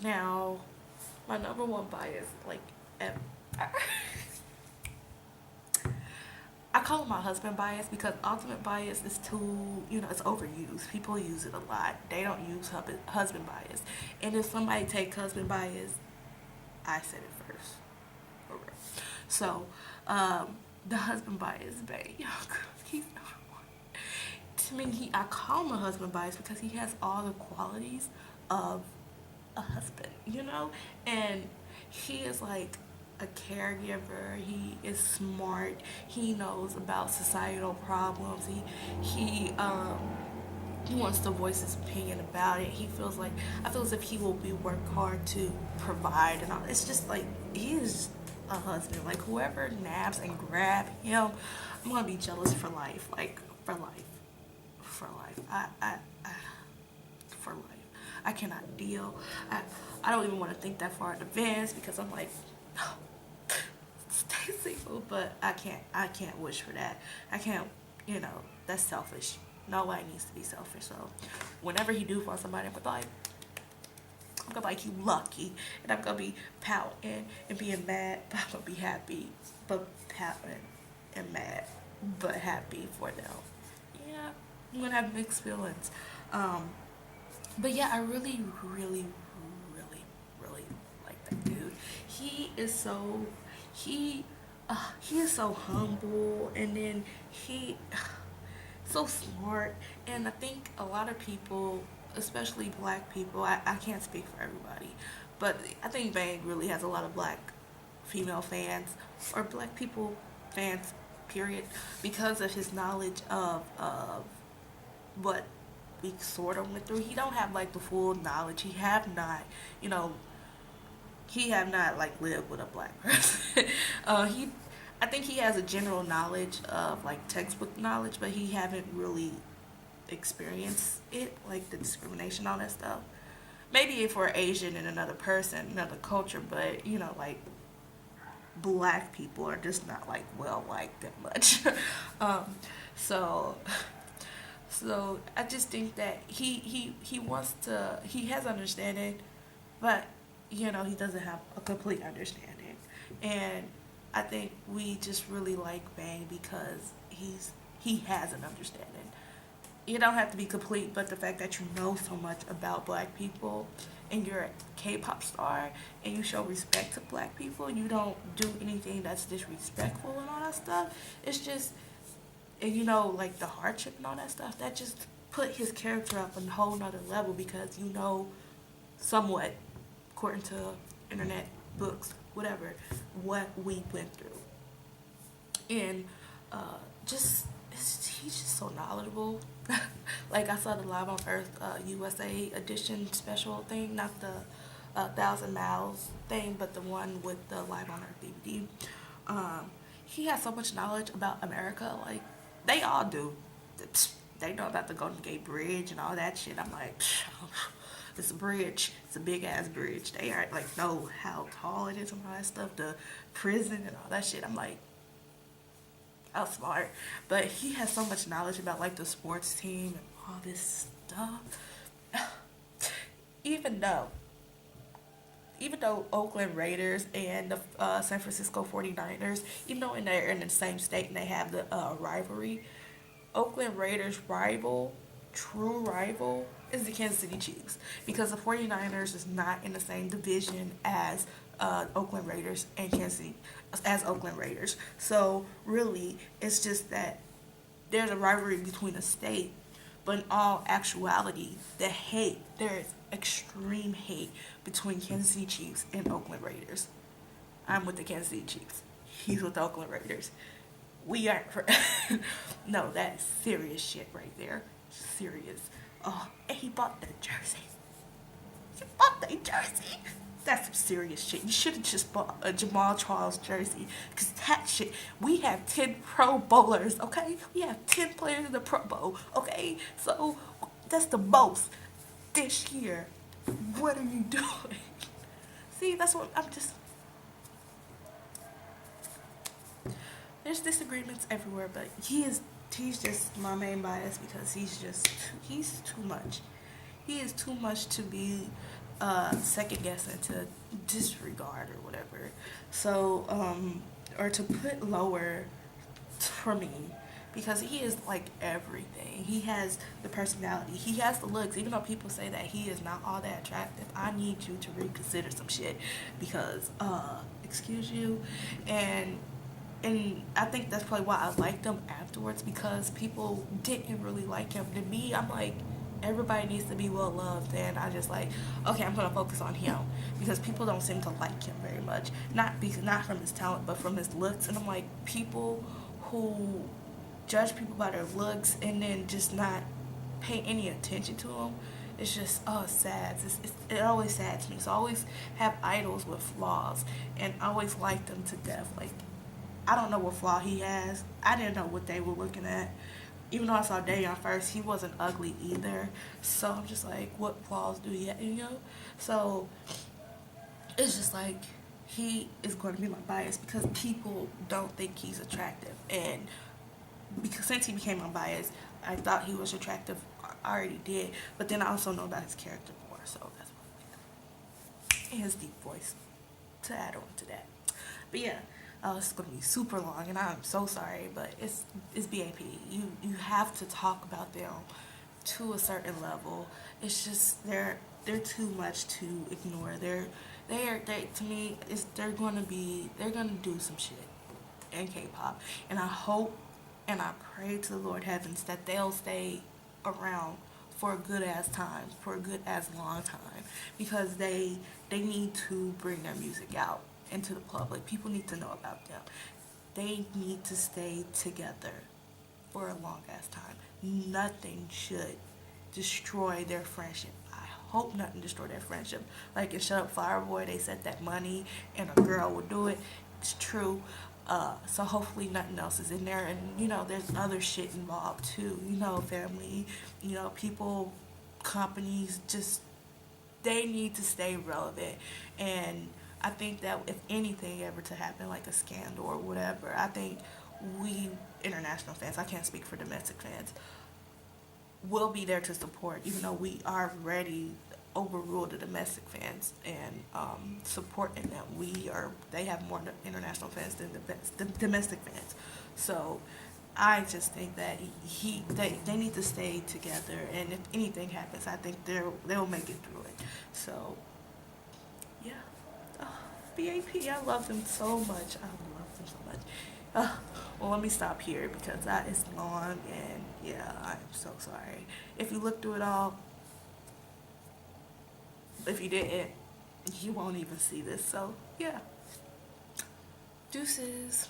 Now, my number one bias, like, ever. I call it my husband bias because ultimate bias is too, it's overused. People use it a lot. They don't use husband bias. And if somebody take husband bias, I said it first. For real. So, the husband bias, babe. He's number one. To me, I call him a husband bias because he has all the qualities of a husband, And he is like a caregiver. He is smart. He knows about societal problems. He wants to voice his opinion about it. I feel as if he will be work hard to provide and all. It's just like he is a husband. Like whoever nabs and grab him, I'm gonna be jealous for life. Like for life, for life. I for life. I cannot deal. I don't even want to think that far in advance because I'm like, no, stay single. But I can't wish for that. I can't. That's selfish. Nobody needs to be selfish. So whenever he do find somebody, I'm gonna be like, you lucky, and I'm gonna be pouting and being mad, but I'm gonna be happy, but pouting and mad, but happy for them. Yeah, I'm gonna have mixed feelings. But yeah, I really, really, really, really like that dude. He is so he he is so humble, and then he so smart. And I think a lot of people, especially black people, I can't speak for everybody, but I think Bang really has a lot of black female fans or black people fans, period, because of his knowledge of what we sort of went through. He don't have like the full knowledge. You know, he have not like lived with a black person. He, I think he has a general knowledge of like textbook knowledge, but he haven't really experienced it, like the discrimination, all that stuff. Maybe if we're Asian and another person, another culture, but like black people are just not like well liked that much. um, so so I just think that he wants to, he has understanding, but he doesn't have a complete understanding. And I think we just really like Bang because he has an understanding. You don't have to be complete, but the fact that you know so much about black people and you're a K-pop star and you show respect to black people, you don't do anything that's disrespectful and all that stuff. It's just, and like the hardship and all that stuff, that just put his character up a whole nother level because somewhat, according to internet, books, whatever, what we went through. And just he's just so knowledgeable. Like I saw the Live on Earth USA edition special thing, not the Thousand Miles thing, but the one with the Live on Earth DVD. He has so much knowledge about America. Like they all do. They know about the Golden Gate Bridge and all that shit. I'm like, it's a bridge. It's a big ass bridge. They are like know how tall it is and all that stuff. The prison and all that shit. I'm like, how smart. But he has so much knowledge about like the sports team and all this stuff. Even though Oakland Raiders and the San Francisco 49ers, even though they're in the same state and they have the rivalry, Oakland Raiders true rival, is the Kansas City Chiefs. Because the 49ers is not in the same division as Oakland Raiders and Kansas City, as Oakland Raiders. So really, it's just that there's a rivalry between the state, but in all actuality, there is extreme hate between Kansas City Chiefs and Oakland Raiders. I'm with the Kansas City Chiefs. He's with the Oakland Raiders. We aren't for no, that's serious shit right there. Serious. Oh, and he bought the jersey. He bought the jersey. That's some serious shit. You should have just bought a Jamal Charles jersey. Because that shit, we have 10 Pro Bowlers, okay? We have 10 players in the Pro Bowl, okay? So, that's the most this year. What are you doing? See, that's what I'm just. There's disagreements everywhere, but he's just my main bias because he's too much. He is too much to be second guess and to disregard or whatever. So, or to put lower for me, because he is like everything. He has the personality, he has the looks. Even though people say that he is not all that attractive, I need you to reconsider some shit because, excuse you, and I think that's probably why I liked him afterwards, because people didn't really like him. To me, I'm like, everybody needs to be well loved, and I just like, okay, I'm gonna focus on him because people don't seem to like him very much. Not from his talent, but from his looks. And I'm like, people who judge people by their looks and then just not pay any attention to them, it's just, oh, it's sad. It always saddens me. So I always have idols with flaws, and I always like them to death. Like, I don't know what flaw he has. I didn't know what they were looking at. Even though I saw Dayon first, he wasn't ugly either. So I'm just like, what flaws do he have? You know? So it's just like, he is going to be my bias because people don't think he's attractive. And because since he became my bias, I thought he was attractive. I already did. But then I also know about his character more. So that's why. And his deep voice to add on to that. But yeah. It's gonna be super long, and I'm so sorry, but it's B.A.P. You have to talk about them to a certain level. It's just they're too much to ignore. They to me they're gonna do some shit in K-pop, and I hope and I pray to the Lord heavens that they'll stay around for a good ass time, for a good ass long time, because they need to bring their music out into the public. People need to know about them. They need to stay together for a long ass time. Nothing should destroy their friendship. I hope nothing destroy their friendship. Like in Shut Up Flower Boy, they said that money and a girl will do it. It's true. So hopefully nothing else is in there. And there's other shit involved too. Family, people, companies, just they need to stay relevant. And I think that if anything ever to happen, like a scandal or whatever, I think we international fans, I can't speak for domestic fans, will be there to support, even though we already overrule the domestic fans and supporting them. They have more international fans than the domestic fans. So I just think that they need to stay together, and if anything happens, I think they'll make it through it. So yeah. B.A.P. I love them so much. I love them so much. Well, let me stop here because that is long, and yeah, I'm so sorry. If you looked through it all, if you didn't, you won't even see this. So yeah, deuces.